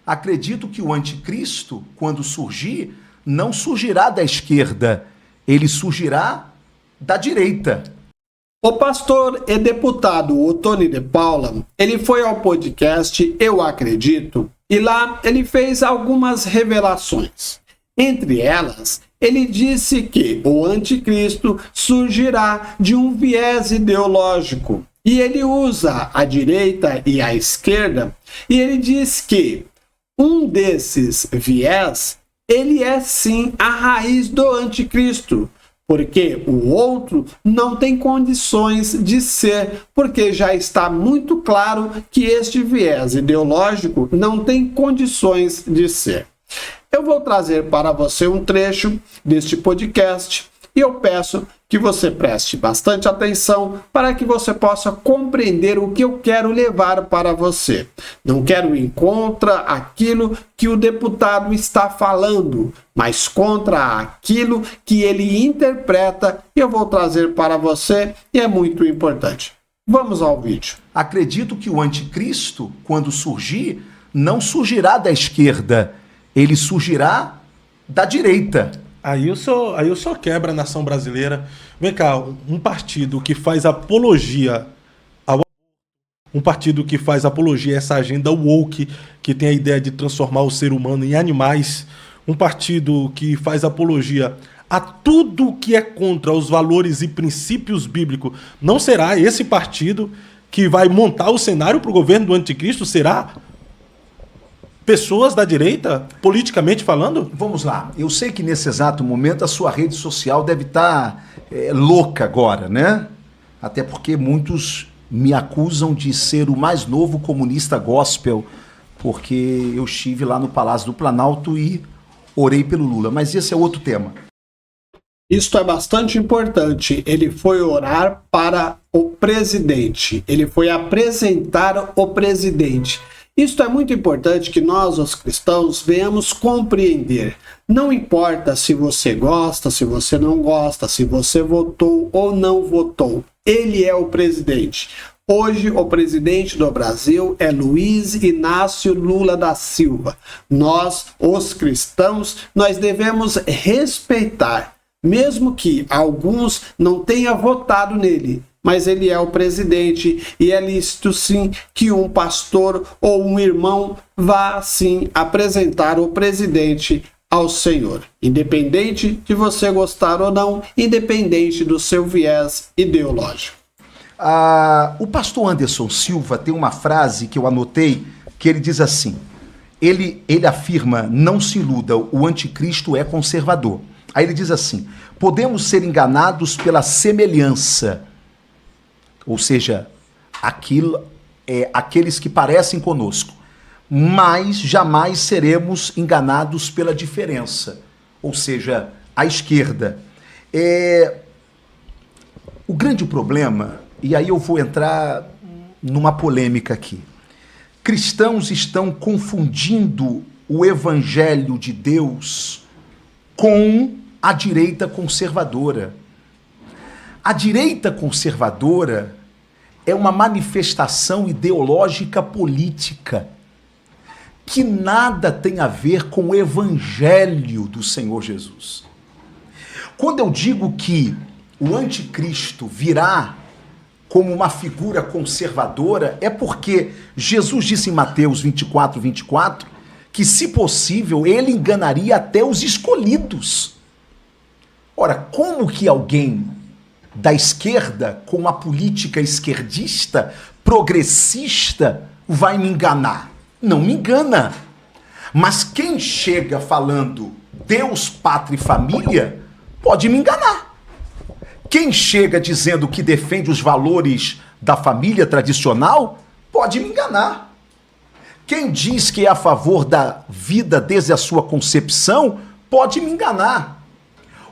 Acredito que o anticristo, quando surgir, não surgirá da esquerda, ele surgirá da direita. O pastor e deputado Ottoni de Paula, ele foi ao podcast Eu Acredito e lá ele fez algumas revelações. Entre elas, ele disse que o anticristo surgirá de um viés ideológico e ele usa a direita e a esquerda e ele diz que um desses viés, ele é sim a raiz do anticristo, porque o outro não tem condições de ser, porque já está muito claro que este viés ideológico não tem condições de ser. Eu vou trazer para você um trecho deste podcast e eu peço que você preste bastante atenção para que você possa compreender o que eu quero levar para você. Não quero ir contra aquilo que o deputado está falando, mas contra aquilo que ele interpreta e eu vou trazer para você e é muito importante. Vamos ao vídeo. Acredito que o anticristo, quando surgir, não surgirá da esquerda, ele surgirá da direita. Aí o senhor quebra a nação brasileira. Vem cá, um partido que faz apologia um partido que faz apologia a essa agenda woke, que tem a ideia de transformar o ser humano em animais, um partido que faz apologia a tudo que é contra os valores e princípios bíblicos, não será esse partido que vai montar o cenário para o governo do anticristo? Será pessoas da direita, politicamente falando? Vamos lá, eu sei que nesse exato momento a sua rede social deve estar louca agora, né? Até porque muitos me acusam de ser o mais novo comunista gospel, porque eu estive lá no Palácio do Planalto e orei pelo Lula, mas esse é outro tema. Isto é bastante importante. Ele foi orar para o presidente, ele foi apresentar o presidente. Isto é muito importante que nós, os cristãos, venhamos compreender. Não importa se você gosta, se você não gosta, se você votou ou não votou. Ele é o presidente. Hoje, o presidente do Brasil é Luiz Inácio Lula da Silva. Nós, os cristãos, nós devemos respeitar, mesmo que alguns não tenham votado nele. Mas ele é o presidente e é lícito sim que um pastor ou um irmão vá sim apresentar o presidente ao Senhor. Independente de você gostar ou não, independente do seu viés ideológico. O pastor Anderson Silva tem uma frase que eu anotei, que ele diz assim, ele afirma, não se iluda, o anticristo é conservador. Aí ele diz assim, podemos ser enganados pela semelhança, ou seja, aqueles que parecem conosco, mas jamais seremos enganados pela diferença, ou seja, a esquerda. O grande problema, e aí eu vou entrar numa polêmica aqui, cristãos estão confundindo o evangelho de Deus com a direita conservadora. A direita conservadora é uma manifestação ideológica política que nada tem a ver com o evangelho do Senhor Jesus. Quando eu digo que o anticristo virá como uma figura conservadora, é porque Jesus disse em Mateus 24, que, se possível, ele enganaria até os escolhidos. Ora, como que alguém da esquerda, com uma política esquerdista, progressista, vai me enganar? Não me engana. Mas quem chega falando Deus, pátria e família, pode me enganar. Quem chega dizendo que defende os valores da família tradicional, pode me enganar. Quem diz que é a favor da vida desde a sua concepção, pode me enganar.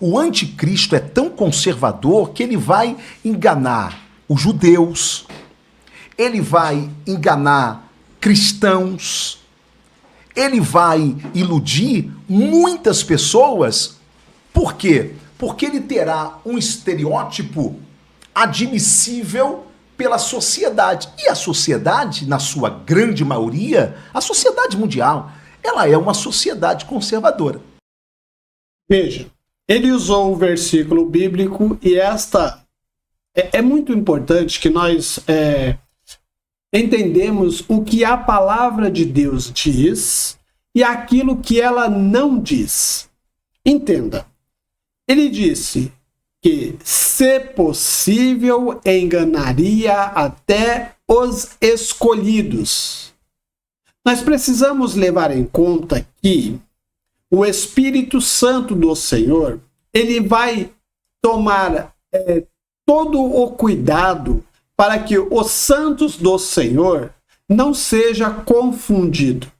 O anticristo é tão conservador que ele vai enganar os judeus, ele vai enganar cristãos, ele vai iludir muitas pessoas. Por quê? Porque ele terá um estereótipo admissível pela sociedade. E a sociedade, na sua grande maioria, a sociedade mundial, ela é uma sociedade conservadora. Veja, ele usou o versículo bíblico e esta é muito importante que nós entendemos o que a palavra de Deus diz e aquilo que ela não diz. Entenda, ele disse que, se possível, enganaria até os escolhidos. Nós precisamos levar em conta que o Espírito Santo do Senhor, ele vai tomar todo o cuidado para que os santos do Senhor não seja confundido.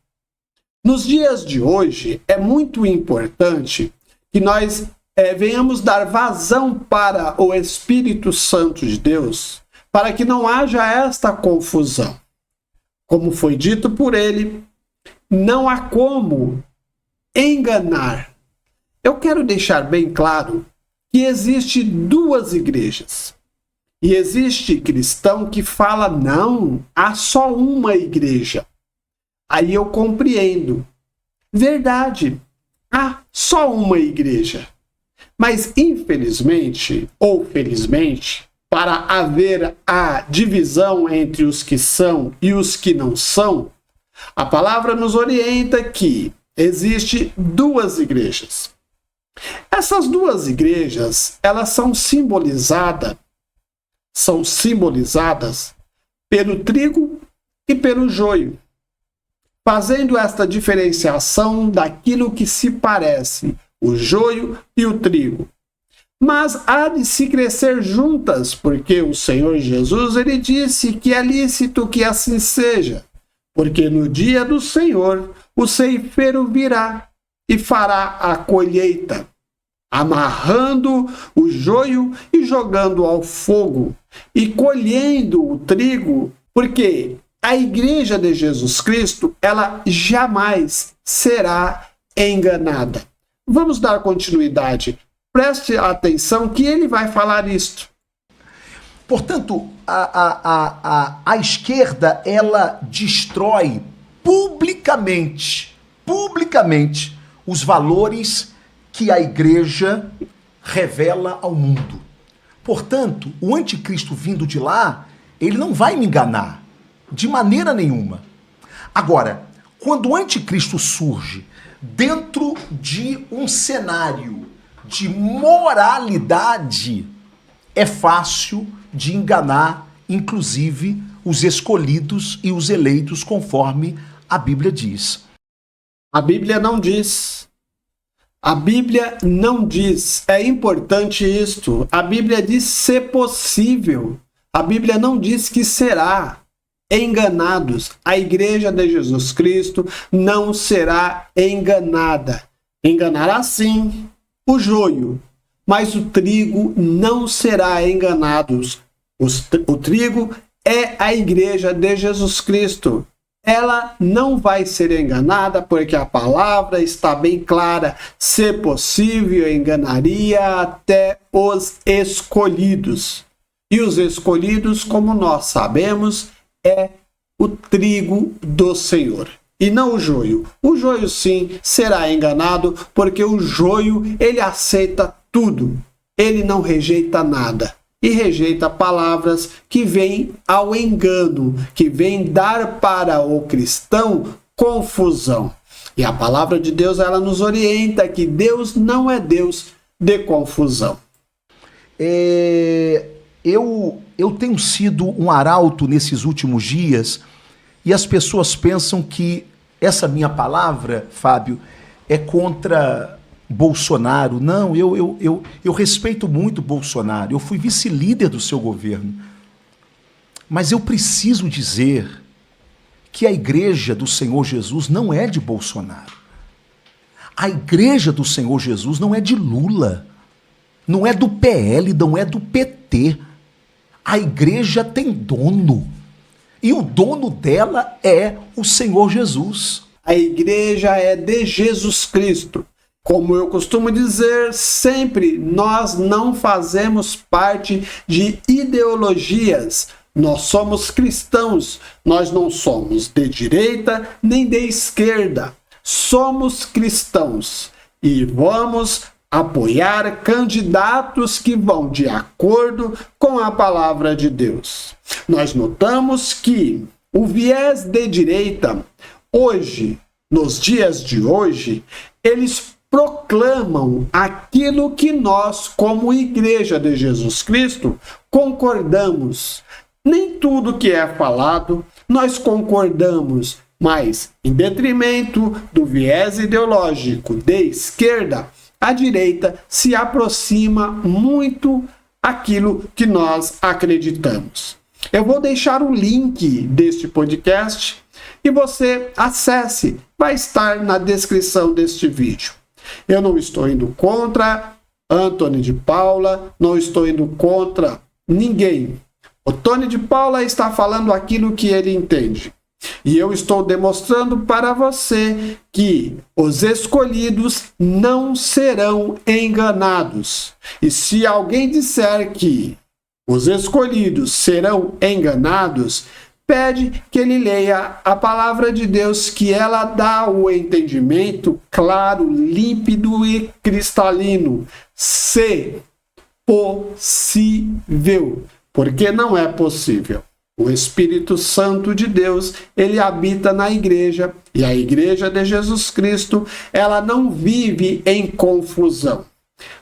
Nos dias de hoje, é muito importante que nós venhamos dar vazão para o Espírito Santo de Deus, para que não haja esta confusão. Como foi dito por ele, não há como enganar. Eu quero deixar bem claro que existe duas igrejas. E existe cristão que fala, não, há só uma igreja. Aí eu compreendo. Verdade, há só uma igreja. Mas infelizmente, ou felizmente, para haver a divisão entre os que são e os que não são, a palavra nos orienta que existe duas igrejas. Essas duas igrejas, elas são simbolizadas pelo trigo e pelo joio, fazendo esta diferenciação daquilo que se parece, o joio e o trigo. Mas há de se crescer juntas, porque o Senhor Jesus, ele disse que é lícito que assim seja, porque no dia do Senhor o ceifeiro virá e fará a colheita, amarrando o joio e jogando ao fogo, e colhendo o trigo, porque a igreja de Jesus Cristo, ela jamais será enganada. Vamos dar continuidade. Preste atenção que ele vai falar isto. Portanto, a esquerda, ela destrói publicamente os valores que a igreja revela ao mundo. Portanto, o anticristo vindo de lá, ele não vai me enganar, de maneira nenhuma. Agora, quando o anticristo surge dentro de um cenário de moralidade, é fácil de enganar, inclusive, os escolhidos e os eleitos, conforme a Bíblia diz. A Bíblia não diz. A Bíblia não diz. É importante isto. A Bíblia diz ser possível. A Bíblia não diz que será enganados. A igreja de Jesus Cristo não será enganada. Enganará sim o joio, mas o trigo não será enganado. O trigo é a igreja de Jesus Cristo. Ela não vai ser enganada porque a palavra está bem clara. Se possível, enganaria até os escolhidos. E os escolhidos, como nós sabemos, é o trigo do Senhor. E não o joio. O joio sim será enganado, porque o joio ele aceita tudo. Ele não rejeita nada. E rejeita palavras que vêm ao engano, que vêm dar para o cristão confusão. E a palavra de Deus, ela nos orienta que Deus não é Deus de confusão. Eu tenho sido um arauto nesses últimos dias e as pessoas pensam que essa minha palavra, Fábio, é contra Bolsonaro. Não, eu respeito muito Bolsonaro. Eu fui vice-líder do seu governo. Mas eu preciso dizer que a igreja do Senhor Jesus não é de Bolsonaro. A igreja do Senhor Jesus não é de Lula. Não é do PL, não é do PT. A igreja tem dono. E o dono dela é o Senhor Jesus. A igreja é de Jesus Cristo. Como eu costumo dizer sempre, nós não fazemos parte de ideologias. Nós somos cristãos. Nós não somos de direita nem de esquerda. somos cristãos e vamos apoiar candidatos que vão de acordo com a palavra de Deus. Nós notamos que o viés de direita, hoje, nos dias de hoje, eles proclamam aquilo que nós, como Igreja de Jesus Cristo, concordamos. Nem tudo que é falado nós concordamos, mas em detrimento do viés ideológico de esquerda, a direita se aproxima muito àquilo que nós acreditamos. Eu vou deixar o link deste podcast e você acesse, vai estar na descrição deste vídeo. Eu não estou indo contra Antony de Paula, não estou indo contra ninguém. O Tony de Paula está falando aquilo que ele entende. E eu estou demonstrando para você que os escolhidos não serão enganados. E se alguém disser que os escolhidos serão enganados, pede que ele leia a palavra de Deus, que ela dá o entendimento claro, límpido e cristalino. Se possível, porque não é possível. O Espírito Santo de Deus, ele habita na igreja, e a igreja de Jesus Cristo, ela não vive em confusão.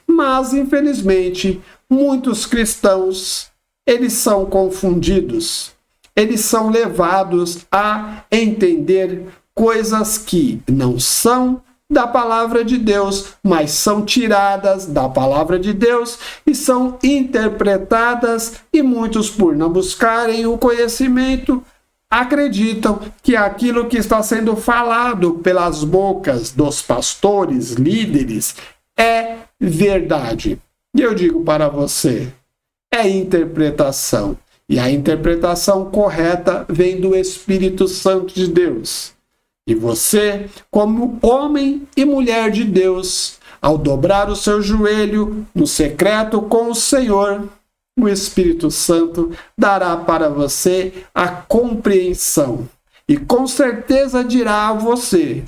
Mas, infelizmente, muitos cristãos, eles são confundidos. Eles são levados a entender coisas que não são da palavra de Deus, mas são tiradas da palavra de Deus e são interpretadas, e muitos, por não buscarem o conhecimento, acreditam que aquilo que está sendo falado pelas bocas dos pastores, líderes, é verdade. E eu digo para você, é interpretação. E a interpretação correta vem do Espírito Santo de Deus. E você, como homem e mulher de Deus, ao dobrar o seu joelho no secreto com o Senhor, o Espírito Santo dará para você a compreensão. E com certeza dirá a você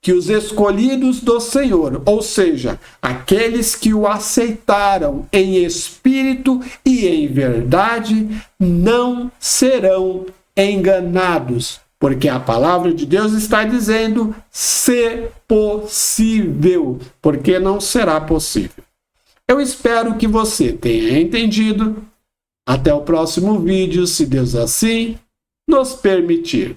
que os escolhidos do Senhor, ou seja, aqueles que o aceitaram em espírito e em verdade, não serão enganados. Porque a palavra de Deus está dizendo, se possível, porque não será possível. Eu espero que você tenha entendido. Até o próximo vídeo, se Deus assim nos permitir.